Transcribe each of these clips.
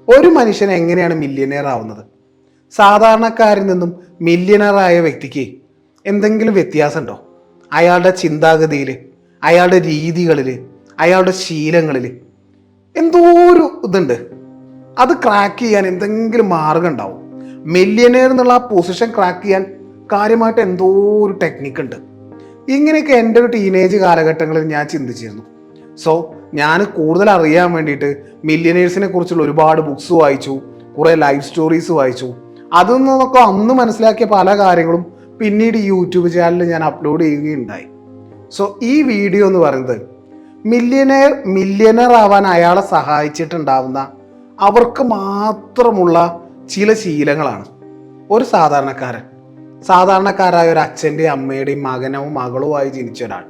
ഒരു മനുഷ്യൻ എങ്ങനെയാണ് മില്യനെയർ ആവുന്നത്? സാധാരണക്കാരിൽ നിന്നും മില്യനെയർ ആയ വ്യക്തിക്ക് എന്തെങ്കിലും വ്യത്യാസമുണ്ടോ? അയാളുടെ ചിന്താഗതിയിൽ, അയാളുടെ രീതികളിൽ, അയാളുടെ ശീലങ്ങളിൽ എന്തോ ഒരു ഇതുണ്ട്. അത് ക്രാക്ക് ചെയ്യാൻ എന്തെങ്കിലും മാർഗം ഉണ്ടാവും. മില്യനെയർ എന്നുള്ള ആ പൊസിഷൻ ക്രാക്ക് ചെയ്യാൻ കാര്യമായിട്ട് എന്തോ ഒരു ടെക്നിക്ക് ഉണ്ട്. ഇങ്ങനെയൊക്കെ എൻ്റെ ഒരു ടീനേജ് കാലഘട്ടങ്ങളിൽ ഞാൻ ചിന്തിച്ചിരുന്നു. സോ ഞാൻ കൂടുതൽ അറിയാൻ വേണ്ടിയിട്ട് മില്യനേഴ്സിനെ കുറിച്ചുള്ള ഒരുപാട് ബുക്സ് വായിച്ചു, കുറേ ലൈഫ് സ്റ്റോറീസ് വായിച്ചു. അതിൽ നിന്നൊക്കെ അന്ന് മനസ്സിലാക്കിയ പല കാര്യങ്ങളും പിന്നീട് യൂട്യൂബ് ചാനലിൽ ഞാൻ അപ്ലോഡ് ചെയ്യുകയുണ്ടായി. സോ ഈ വീഡിയോ എന്ന് പറയുന്നത് മില്യനർ ആവാൻ അയാളെ സഹായിച്ചിട്ടുണ്ടാവുന്ന അവർക്ക് മാത്രമുള്ള ചില ശീലങ്ങളാണ്. ഒരു സാധാരണക്കാരായ ഒരു അച്ഛൻ്റെയും അമ്മയുടെയും മകനോ മകളോ ആയി ജനിച്ച ഒരാൾ,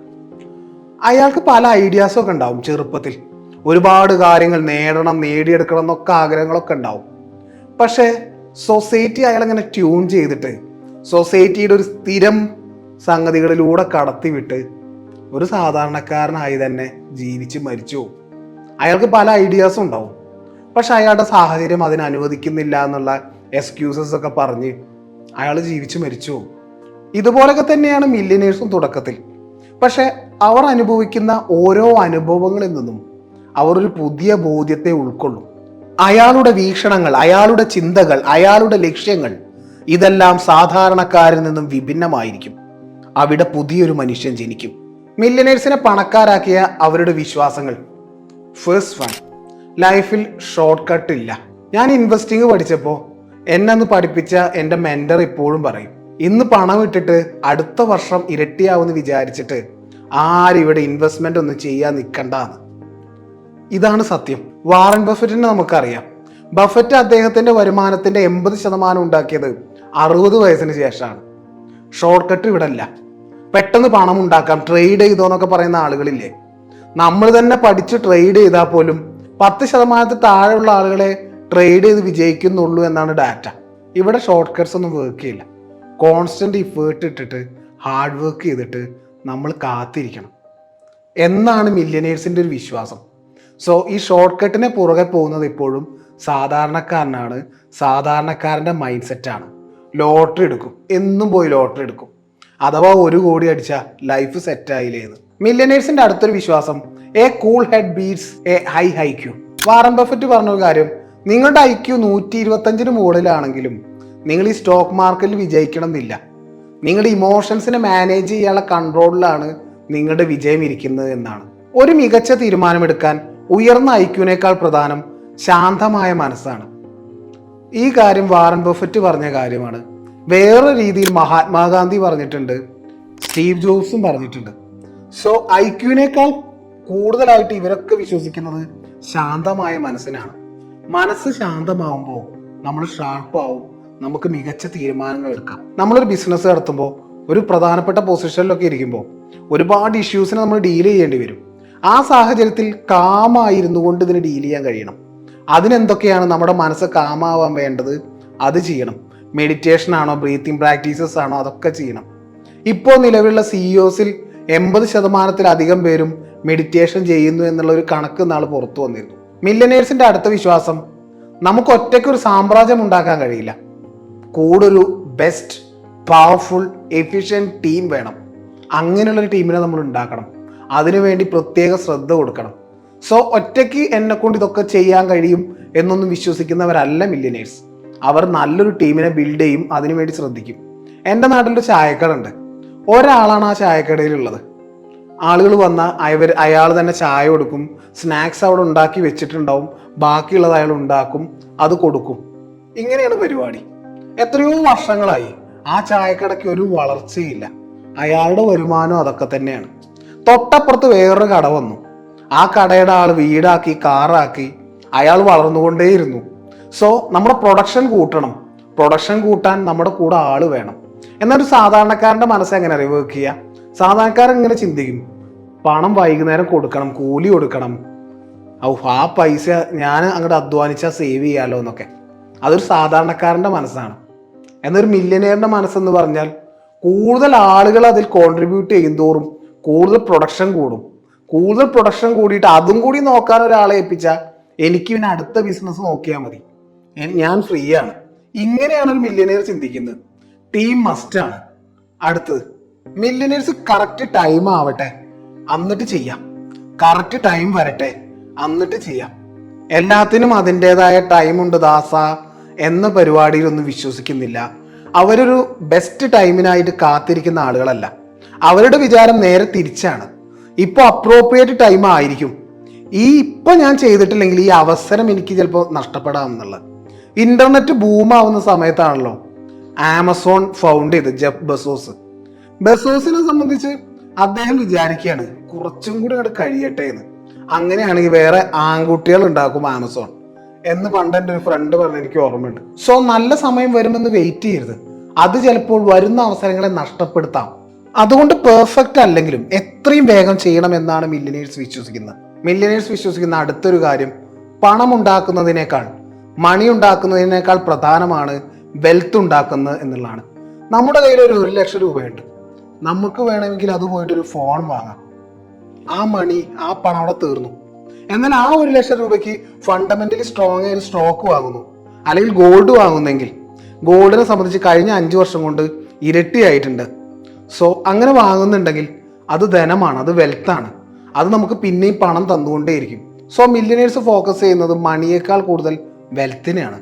അയാൾക്ക് പല ഐഡിയാസൊക്കെ ഉണ്ടാവും. ചെറുപ്പത്തിൽ ഒരുപാട് കാര്യങ്ങൾ നേടിയെടുക്കണം എന്നൊക്കെ ആഗ്രഹങ്ങളൊക്കെ ഉണ്ടാവും. പക്ഷേ സൊസൈറ്റി അയാളങ്ങനെ ട്യൂൺ ചെയ്തിട്ട് സൊസൈറ്റിയുടെ ഒരു സ്ഥിരം സംഗതികളിലൂടെ കടത്തിവിട്ട് ഒരു സാധാരണക്കാരനായി തന്നെ ജീവിച്ച് മരിച്ചു പോകും. അയാൾക്ക് പല ഐഡിയാസും ഉണ്ടാവും, പക്ഷെ അയാളുടെ സാഹചര്യം അതിന് അനുവദിക്കുന്നില്ല എന്നുള്ള എക്സ്ക്യൂസസ് ഒക്കെ പറഞ്ഞ് അയാൾ ജീവിച്ച് മരിച്ചു പോകും. ഇതുപോലൊക്കെ തന്നെയാണ് മില്യനേഴ്സും തുടക്കത്തിൽ. പക്ഷെ അവർ അനുഭവിക്കുന്ന ഓരോ അനുഭവങ്ങളിൽ നിന്നും അവർ ഒരു പുതിയ ബോധ്യത്തെ ഉൾക്കൊള്ളും. അയാളുടെ വീക്ഷണങ്ങൾ, അയാളുടെ ചിന്തകൾ, അയാളുടെ ലക്ഷ്യങ്ങൾ ഇതെല്ലാം സാധാരണക്കാരിൽ നിന്നും വിഭിന്നമായിരിക്കും. അവിടെ പുതിയൊരു മനുഷ്യൻ ജനിക്കും. മില്യനേഴ്സിനെ പണക്കാരാക്കിയ അവരുടെ വിശ്വാസങ്ങൾ. ഫസ്റ്റ് വൺ, ലൈഫിൽ ഷോർട്ട് കട്ട് ഇല്ല. ഞാൻ ഇൻവെസ്റ്റിംഗ് പഠിച്ചപ്പോൾ എന്നെ പഠിപ്പിച്ച എൻ്റെ മെന്റർ ഇപ്പോഴും പറയും, ഇന്ന് പണം ഇട്ടിട്ട് അടുത്ത വർഷം ഇരട്ടിയാവുമെന്ന് വിചാരിച്ചിട്ട് ആരും ഇവിടെ ഇൻവെസ്റ്റ്മെന്റ് ഒന്നും ചെയ്യാൻ നിൽക്കണ്ടെന്ന്. ഇതാണ് സത്യം. വാറൻ ബഫറ്റിനെ നമുക്കറിയാം. ബഫറ്റ് അദ്ദേഹത്തിന്റെ വരുമാനത്തിന്റെ 80% ഉണ്ടാക്കിയത് 60 വയസ്സിന് ശേഷമാണ്. ഷോർട്ട് കട്ട് ഇവിടെ അല്ല. പെട്ടെന്ന് പണം ഉണ്ടാക്കാം, ട്രേഡ് ചെയ്തോന്നൊക്കെ പറയുന്ന ആളുകളില്ലേ. നമ്മൾ തന്നെ പഠിച്ച് ട്രേഡ് ചെയ്താൽ പോലും 10% താഴെയുള്ള ആളുകളെ ട്രേഡ് ചെയ്ത് വിജയിക്കുന്നുള്ളൂ എന്നാണ് ഡാറ്റ. ഇവിടെ ഷോർട്ട് കട്ട്സ് ഒന്നും വർക്ക് ചെയ്യില്ല. കോൺസ്റ്റന്റ് ഇഫേർട്ട് ഇട്ടിട്ട് ഹാർഡ് വർക്ക് ചെയ്തിട്ട് നമ്മൾ കാത്തിരിക്കണം എന്നാണ് മില്യനേഴ്സിൻ്റെ ഒരു വിശ്വാസം. സോ ഈ ഷോർട്ട് കട്ടിനെ പുറകെ പോകുന്നത് എപ്പോഴും സാധാരണക്കാരനാണ്. സാധാരണക്കാരൻ്റെ മൈൻഡ് സെറ്റാണ്. ലോട്ടറി എടുക്കും, എന്നും പോയി ലോട്ടറി എടുക്കും. അഥവാ 1 കോടി അടിച്ചാൽ ലൈഫ് സെറ്റായില്ലേന്ന്. മില്യനേഴ്സിൻ്റെ അടുത്തൊരു വിശ്വാസം, a cool head beats a high IQ. Warren Buffett പറഞ്ഞൊരു കാര്യം, നിങ്ങളുടെ IQ 125 മുകളിലാണെങ്കിലും നിങ്ങൾ ഈ സ്റ്റോക്ക് മാർക്കറ്റിൽ വിജയിക്കണം എന്നില്ല. നിങ്ങളുടെ ഇമോഷൻസിനെ മാനേജ് ചെയ്യാനുള്ള കൺട്രോളിലാണ് നിങ്ങളുടെ വിജയം ഇരിക്കുന്നത് എന്നാണ്. ഒരു മികച്ച തീരുമാനമെടുക്കാൻ ഉയർന്ന IQ-നേക്കാൾ പ്രധാനം ശാന്തമായ മനസ്സാണ്. ഈ കാര്യം വാറൻ ബഫറ്റ് പറഞ്ഞ കാര്യമാണ്. വേറെ രീതിയിൽ മഹാത്മാഗാന്ധി പറഞ്ഞിട്ടുണ്ട്, സ്റ്റീവ് ജോബ്സും പറഞ്ഞിട്ടുണ്ട്. സോ IQ-നേക്കാൾ കൂടുതലായിട്ട് ഇവരൊക്കെ വിശ്വസിക്കുന്നത് ശാന്തമായ മനസ്സിനാണ്. മനസ്സ് ശാന്തമാവുമ്പോൾ നമ്മൾ ഷാർപ്പാവും, നമുക്ക് മികച്ച തീരുമാനങ്ങൾ എടുക്കാം. നമ്മളൊരു ബിസിനസ് നടത്തുമ്പോൾ ഒരു പ്രധാനപ്പെട്ട പൊസിഷനിലൊക്കെ ഇരിക്കുമ്പോൾ ഒരുപാട് ഇഷ്യൂസിനെ നമ്മൾ ഡീൽ ചെയ്യേണ്ടി വരും. ആ സാഹചര്യത്തിൽ കാമായിരുന്നു കൊണ്ട് ഇതിന് ഡീൽ ചെയ്യാൻ കഴിയണം. അതിനെന്തൊക്കെയാണ് നമ്മുടെ മനസ്സ് കാമാവാൻ വേണ്ടത്? അത് ചെയ്യണം. മെഡിറ്റേഷൻ ആണോ, ബ്രീത്തിങ് പ്രാക്ടീസസ് ആണോ, അതൊക്കെ ചെയ്യണം. ഇപ്പോൾ നിലവിലുള്ള CEOസിൽ 80%-ലധികം പേരും മെഡിറ്റേഷൻ ചെയ്യുന്നു എന്നുള്ള ഒരു കണക്ക് നാൾ പുറത്തു വന്നിരുന്നു. മില്യനേഴ്സിന്റെ അടുത്ത വിശ്വാസം, നമുക്ക് ഒറ്റയ്ക്ക് ഒരു സാമ്രാജ്യം ഉണ്ടാക്കാൻ കഴിയില്ല. കൂടൊരു ബെസ്റ്റ്, പവർഫുൾ, എഫിഷ്യൻറ്റ് ടീം വേണം. അങ്ങനെയുള്ളൊരു ടീമിനെ നമ്മൾ ഉണ്ടാക്കണം. അതിനുവേണ്ടി പ്രത്യേക ശ്രദ്ധ കൊടുക്കണം. സോ ഒറ്റയ്ക്ക് എന്നെക്കൊണ്ട് ഇതൊക്കെ ചെയ്യാൻ കഴിയും എന്നൊന്നും വിശ്വസിക്കുന്നവരല്ല മില്യനേഴ്സ്. അവർ നല്ലൊരു ടീമിനെ ബിൽഡ് ചെയ്യും, അതിനുവേണ്ടി ശ്രദ്ധിക്കും. എൻ്റെ നാട്ടിലൊരു ചായക്കട ഉണ്ട്. ഒരാളാണ് ആ ചായക്കടയിലുള്ളത്. ആളുകൾ വന്നാൽ അയാൾ തന്നെ ചായ കൊടുക്കും, സ്നാക്സ് അവിടെ ഉണ്ടാക്കി വെച്ചിട്ടുണ്ടാവും, ബാക്കിയുള്ളത് അയാൾ ഉണ്ടാക്കും, അത് കൊടുക്കും. ഇങ്ങനെയാണ് പരിപാടി. എത്രയോ വർഷങ്ങളായി ആ ചായക്കടയ്ക്ക് ഒരു വളർച്ചയില്ല. അയാളുടെ വരുമാനം അതൊക്കെ തന്നെയാണ്. തൊട്ടപ്പുറത്ത് വേറൊരു കട വന്നു. ആ കടയുടെ ആൾ വീടാക്കി, കാറാക്കി, അയാൾ വളർന്നുകൊണ്ടേയിരുന്നു. സോ നമ്മുടെ പ്രൊഡക്ഷൻ കൂട്ടണം. പ്രൊഡക്ഷൻ കൂട്ടാൻ നമ്മുടെ കൂടെ ആൾ വേണം. എന്നൊരു സാധാരണക്കാരൻ്റെ മനസ്സ് എങ്ങനെ വർക്ക് ചെയ്യുക? സാധാരണക്കാരൻ ഇങ്ങനെ ചിന്തിക്കും, പണം വൈകുന്നേരം കൊടുക്കണം, കൂലി കൊടുക്കണം, ആ പൈസ ഞാൻ അങ്ങോട്ട് അധ്വാനിച്ചാൽ സേവ് ചെയ്യാലോ എന്നൊക്കെ. അതൊരു സാധാരണക്കാരൻ്റെ മനസ്സാണ്. എന്നൊരു മില്യനെയറിൻ്റെ മനസ്സെന്ന് പറഞ്ഞാൽ കൂടുതൽ ആളുകൾ അതിൽ കോൺട്രിബ്യൂട്ട് ചെയ്യുന്തോറും കൂടുതൽ പ്രൊഡക്ഷൻ കൂടും. കൂടുതൽ പ്രൊഡക്ഷൻ കൂടിയിട്ട് അതും കൂടി നോക്കാൻ ഒരാളെ ഏൽപ്പിച്ചാൽ എനിക്ക് പിന്നെ അടുത്ത ബിസിനസ് നോക്കിയാൽ മതി, ഞാൻ ഫ്രീ ആണ്. ഇങ്ങനെയാണ് ഒരു മില്യനിയർ ചിന്തിക്കുന്നത്. ടീം മസ്റ്റ് ആണ്. അടുത്തത്, മില്യനിയർസ് കറക്റ്റ് ടൈം ആവട്ടെ എന്നിട്ട് ചെയ്യാം. കറക്റ്റ് ടൈം വരട്ടെ എന്നിട്ട് ചെയ്യാം. എല്ലാത്തിനും അതിൻ്റെതായ ടൈമുണ്ട് ദാസ എന്ന പരിപാടിയിലൊന്നും വിശ്വസിക്കുന്നില്ല. അവരൊരു ബെസ്റ്റ് ടൈമിനായിട്ട് കാത്തിരിക്കുന്ന ആളുകളല്ല. അവരുടെ വിചാരം നേരെ തിരിച്ചാണ്. ഇപ്പോൾ അപ്രോപ്രിയേറ്റ് ടൈം ആയിരിക്കും. ഇപ്പം ഞാൻ ചെയ്തിട്ടില്ലെങ്കിൽ ഈ അവസരം എനിക്ക് ചിലപ്പോൾ നഷ്ടപ്പെടാമെന്നുള്ളത്. ഇന്റർനെറ്റ് ബൂമാവുന്ന സമയത്താണല്ലോ ആമസോൺ ഫൗണ്ട് ചെയ്ത് ജെഫ് ബെസോസ്. ബെസോസിനെ സംബന്ധിച്ച് അദ്ദേഹം വിചാരിക്കുകയാണ് കുറച്ചും കൂടി അങ്ങോട്ട് കഴിയട്ടെ എന്ന്. അങ്ങനെയാണെങ്കിൽ വേറെ ആൺകുട്ടികൾ ഉണ്ടാക്കും ആമസോൺ എന്ന് പണ്ട് എൻ്റെ ഒരു ഫ്രണ്ട് പറഞ്ഞ എനിക്ക് ഓർമ്മയുണ്ട്. സോ നല്ല സമയം വരുമെന്ന് വെയിറ്റ് ചെയ്യരുത്. അത് ചിലപ്പോൾ വരുന്ന അവസരങ്ങളെ നഷ്ടപ്പെടുത്താം. അതുകൊണ്ട് പെർഫെക്റ്റ് അല്ലെങ്കിലും എത്രയും വേഗം ചെയ്യണം എന്നാണ് മില്യനേഴ്സ് വിശ്വസിക്കുന്നത്. മില്യനേഴ്സ് വിശ്വസിക്കുന്ന അടുത്തൊരു കാര്യം, പണം ഉണ്ടാക്കുന്നതിനേക്കാൾ മണി ഉണ്ടാക്കുന്നതിനേക്കാൾ പ്രധാനമാണ് വെൽത്ത് ഉണ്ടാക്കുന്നത് എന്നുള്ളതാണ്. നമ്മുടെ കയ്യിൽ ഒരു 1,00,000 രൂപയുണ്ട്. നമുക്ക് വേണമെങ്കിൽ അത് പോയിട്ടൊരു ഫോൺ വാങ്ങാം. ആ മണി, ആ പണം അവിടെ തീർന്നു. എന്നാൽ ആ 1,00,000 രൂപയ്ക്ക് ഫണ്ടമെന്റലി സ്ട്രോങ് ആയ ഒരു സ്റ്റോക്ക് വാങ്ങുന്നു, അല്ലെങ്കിൽ ഗോൾഡ് വാങ്ങുന്നെങ്കിൽ ഗോൾഡിനെ സംബന്ധിച്ച് കഴിഞ്ഞ 5 വർഷം കൊണ്ട് ഇരട്ടിയായിട്ടുണ്ട്. സോ അങ്ങനെ വാങ്ങുന്നുണ്ടെങ്കിൽ അത് ധനമാണ്, അത് വെൽത്താണ്. അത് നമുക്ക് പിന്നെയും പണം തന്നുകൊണ്ടേയിരിക്കും. സോ മില്യനേഴ്സ് ഫോക്കസ് ചെയ്യുന്നത് മണിയേക്കാൾ കൂടുതൽ വെൽത്തിനെയാണ്.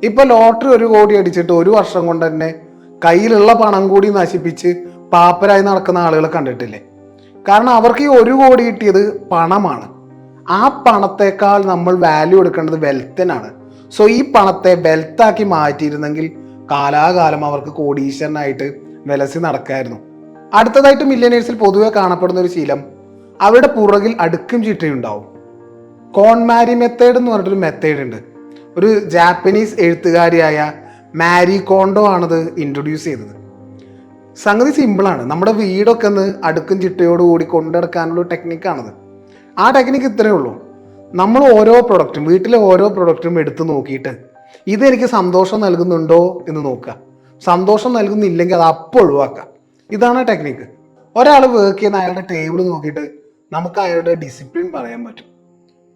ഇപ്പൊ ലോട്ടറി 1 കോടി അടിച്ചിട്ട് 1 വർഷം കൊണ്ട് തന്നെ കയ്യിലുള്ള പണം കൂടി നശിപ്പിച്ച് പാപ്പരായി നടക്കുന്ന ആളുകളെ കണ്ടിട്ടില്ലേ? കാരണം അവർക്ക് ഈ 1 കോടി കിട്ടിയത് പണമാണ്. ആ പണത്തേക്കാൾ നമ്മൾ വാല്യൂ എടുക്കേണ്ടത് വെൽത്തിനാണ്. സോ ഈ പണത്തെ വെൽത്താക്കി മാറ്റിയിരുന്നെങ്കിൽ കാലാകാലം അവർക്ക് കോടീശ്വരനായിട്ട് വിലസി നടക്കായിരുന്നു. അടുത്തതായിട്ട് മില്യനേഴ്സിൽ പൊതുവെ കാണപ്പെടുന്ന ഒരു ശീലം, അവരുടെ പുറകിൽ അടുക്കും ചിട്ടയുണ്ടാവും. കോൺമാരി മെത്തേഡ് എന്ന് പറഞ്ഞിട്ടൊരു മെത്തേഡ് ഉണ്ട്. ഒരു ജാപ്പനീസ് എഴുത്തുകാരിയായ മാരി കോണ്ടോ ആണത് ഇൻട്രൊഡ്യൂസ് ചെയ്തത്. സംഗതി സിമ്പിളാണ്. നമ്മുടെ വീടൊക്കെ ഒന്ന് അടുക്കും ചിട്ടയോടുകൂടി കൊണ്ടെടുക്കാനുള്ള ടെക്നിക്കാണത്. ആ ടെക്നിക്ക് ഇത്രയേ ഉള്ളൂ. നമ്മൾ ഓരോ പ്രൊഡക്റ്റും, വീട്ടിലെ ഓരോ പ്രൊഡക്റ്റും എടുത്ത് നോക്കിയിട്ട് ഇതെനിക്ക് സന്തോഷം നൽകുന്നുണ്ടോ എന്ന് നോക്കുക. സന്തോഷം നൽകുന്നില്ലെങ്കിൽ അത് അപ്പോൾ ഒഴിവാക്കുക. ഇതാണ് ടെക്നിക്ക്. ഒരാൾ വർക്ക് ചെയ്യുന്ന അയാളുടെ ടേബിൾ നോക്കിയിട്ട് നമുക്ക് അയാളുടെ ഡിസിപ്ലിൻ പറയാൻ പറ്റും.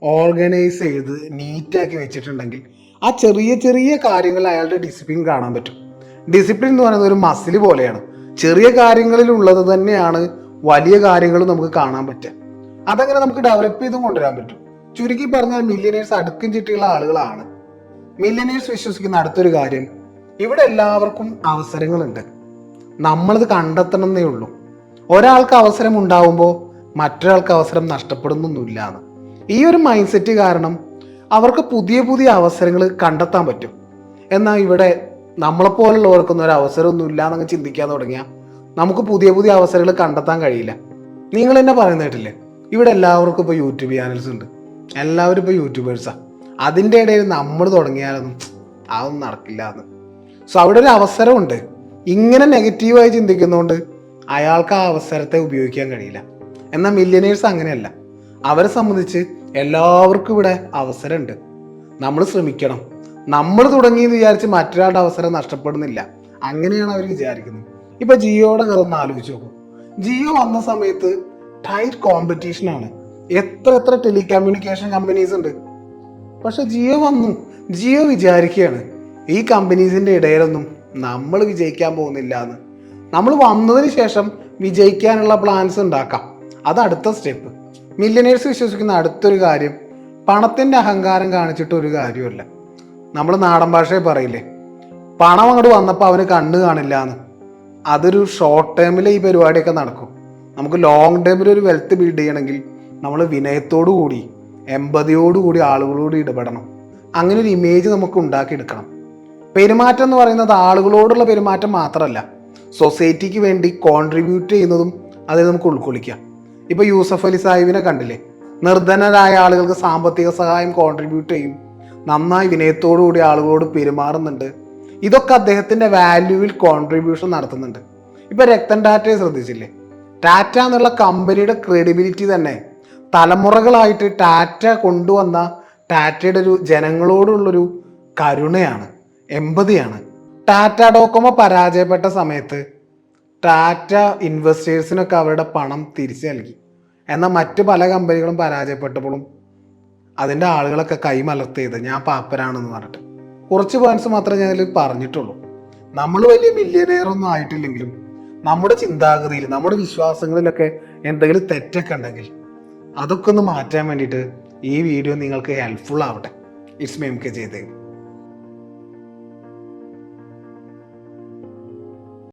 ഓർഗനൈസ് ചെയ്ത് നീറ്റാക്കി വെച്ചിട്ടുണ്ടെങ്കിൽ ആ ചെറിയ ചെറിയ കാര്യങ്ങൾ അയാളുടെ ഡിസിപ്ലിൻ കാണാൻ പറ്റും. ഡിസിപ്ലിൻ എന്ന് പറയുന്നത് ഒരു മസിൽ പോലെയാണ്. ചെറിയ കാര്യങ്ങളിൽ ഉള്ളത് തന്നെയാണ് വലിയ കാര്യങ്ങൾ നമുക്ക് കാണാൻ പറ്റുക. അതങ്ങനെ നമുക്ക് ഡെവലപ്പ് ചെയ്തും കൊണ്ടുവരാൻ പറ്റും. ചുരുക്കി പറഞ്ഞാൽ മില്യനേഴ്സ് അടുക്കും ചിട്ടിയുള്ള ആളുകളാണ്. മില്യനേഴ്സ് വിശ്വസിക്കുന്ന അടുത്തൊരു കാര്യം, ഇവിടെ എല്ലാവർക്കും അവസരങ്ങളുണ്ട്, നമ്മളത് കണ്ടെത്തണം എന്നേ ഉള്ളൂ. ഒരാൾക്ക് അവസരം ഉണ്ടാവുമ്പോൾ മറ്റൊരാൾക്ക് അവസരം നഷ്ടപ്പെടുന്നൊന്നുമില്ല എന്ന്. ഈ ഒരു മൈൻഡ് സെറ്റ് കാരണം അവർക്ക് പുതിയ പുതിയ അവസരങ്ങൾ കണ്ടെത്താൻ പറ്റും. എന്നാൽ ഇവിടെ നമ്മളെപ്പോലുള്ളവർക്കൊന്നും ഒരു അവസരമൊന്നും ഇല്ല എന്നങ്ങ് ചിന്തിക്കാൻ തുടങ്ങിയാൽ നമുക്ക് പുതിയ പുതിയ അവസരങ്ങൾ കണ്ടെത്താൻ കഴിയില്ല. നിങ്ങൾ തന്നെ പറയുന്ന കേട്ടില്ലേ, ഇവിടെ എല്ലാവർക്കും ഇപ്പോൾ യൂട്യൂബ് ചാനൽസ് ഉണ്ട്, എല്ലാവരും ഇപ്പോൾ യൂട്യൂബേഴ്സാണ്. അതിൻ്റെ ഇടയിൽ നമ്മൾ തുടങ്ങിയാലൊന്നും അതൊന്നും നടക്കില്ല എന്ന്. സോ അവിടെ ഒരു അവസരമുണ്ട്. ഇങ്ങനെ നെഗറ്റീവായി ചിന്തിക്കുന്നതുകൊണ്ട് അയാൾക്ക് ആ അവസരത്തെ ഉപയോഗിക്കാൻ കഴിയില്ല. എന്നാൽ മില്യനേഴ്സ് അങ്ങനെയല്ല. അവരെ സംബന്ധിച്ച് എല്ലാവർക്കും ഇവിടെ അവസരമുണ്ട്, നമ്മൾ ശ്രമിക്കണം. നമ്മൾ തുടങ്ങിയെന്ന് വിചാരിച്ച് മറ്റൊരാളുടെ അവസരം നഷ്ടപ്പെടുന്നില്ല. അങ്ങനെയാണ് അവർ വിചാരിക്കുന്നത്. ഇപ്പൊ ജിയോയുടെ കഥ ഒന്ന് ആലോചിച്ച് നോക്കും. ജിയോ വന്ന സമയത്ത് ടൈറ്റ് കോമ്പറ്റീഷനാണ്. എത്ര ടെലികമ്മ്യൂണിക്കേഷൻ കമ്പനീസ് ഉണ്ട്. പക്ഷെ ജിയോ വന്നു. ജിയോ വിചാരിക്കുകയാണ് ഈ കമ്പനീസിന്റെ ഇടയിലൊന്നും നമ്മൾ വിജയിക്കാൻ പോകുന്നില്ല എന്ന്. നമ്മൾ വന്നതിന് ശേഷം വിജയിക്കാനുള്ള പ്ലാൻസ് ഉണ്ടാക്കാം. അത് അടുത്ത സ്റ്റെപ്പ്. മില്യനേഴ്സ് വിശ്വസിക്കുന്ന അടുത്തൊരു കാര്യം, പണത്തിന്റെ അഹങ്കാരം കാണിച്ചിട്ട് ഒരു കാര്യമല്ല. നമ്മൾ നാടൻ ഭാഷയിൽ പറയില്ലേ, പണം അങ്ങോട്ട് വന്നപ്പോൾ അവന് കണ്ണ് കാണില്ല എന്ന്. അതൊരു ഷോർട്ട് ടേമിൽ ഈ പരിപാടിയൊക്കെ നടക്കും. നമുക്ക് ലോങ് ടേമിൽ ഒരു വെൽത്ത് ബിൽഡ് ചെയ്യണമെങ്കിൽ നമ്മൾ വിനയത്തോടു കൂടി, എമ്പതിയോടുകൂടി ആളുകളോട് ഇടപെടണം. അങ്ങനെ ഒരു ഇമേജ് നമുക്ക് ഉണ്ടാക്കിയെടുക്കണം. പെരുമാറ്റം എന്ന് പറയുന്നത് ആളുകളോടുള്ള പെരുമാറ്റം മാത്രമല്ല, സൊസൈറ്റിക്ക് വേണ്ടി കോൺട്രിബ്യൂട്ട് ചെയ്യുന്നതും അതിൽ നമുക്ക് ഉൾക്കൊള്ളിക്കാം. ഇപ്പോൾ യൂസഫ് അലി സാഹിബിനെ കണ്ടില്ലേ, നിർധനരായ ആളുകൾക്ക് സാമ്പത്തിക സഹായം കോൺട്രിബ്യൂട്ട് ചെയ്യും, നന്നായി വിനയത്തോടു കൂടി ആളുകളോട് പെരുമാറുന്നുണ്ട്. ഇതൊക്കെ അദ്ദേഹത്തിൻ്റെ വാല്യൂവിൽ കോൺട്രിബ്യൂഷൻ നടത്തുന്നുണ്ട്. ഇപ്പം രക്തൻ ടാറ്റയെ ശ്രദ്ധിച്ചില്ലേ, ടാറ്റ എന്നുള്ള കമ്പനിയുടെ ക്രെഡിബിലിറ്റി തന്നെ തലമുറകളായിട്ട് ടാറ്റ കൊണ്ടുവന്ന ടാറ്റയുടെ ഒരു ജനങ്ങളോടുള്ളൊരു കരുണയാണ്, എമ്പതിയാണ്. ടാറ്റ ഡോകോമോ പരാജയപ്പെട്ട സമയത്ത് ടാറ്റ ഇൻവെസ്റ്റേഴ്സിനൊക്കെ അവരുടെ പണം തിരിച്ചു നൽകി. എന്നാൽ മറ്റ് പല കമ്പനികളും പരാജയപ്പെട്ടപ്പോഴും അതിൻ്റെ ആളുകളൊക്കെ കൈമലർത്ത് ചെയ്ത് ഞാൻ പാപ്പരാണെന്ന് പറഞ്ഞിട്ട്. കുറച്ച് പോയിന്റ്സ് മാത്രമേ ഞാൻ അതിൽ പറഞ്ഞിട്ടുള്ളൂ. നമ്മൾ വലിയ മില്യനെയർ ഒന്നും ആയിട്ടില്ലെങ്കിലും നമ്മുടെ ചിന്താഗതിയിൽ, നമ്മുടെ വിശ്വാസങ്ങളിലൊക്കെ എന്തെങ്കിലും തെറ്റൊക്കെ ഉണ്ടെങ്കിൽ അതൊക്കെ ഒന്ന് മാറ്റാൻ വേണ്ടിയിട്ട് ഈ വീഡിയോ നിങ്ങൾക്ക് ഹെൽപ്ഫുൾ ആവട്ടെ. It's me MK Jayadev.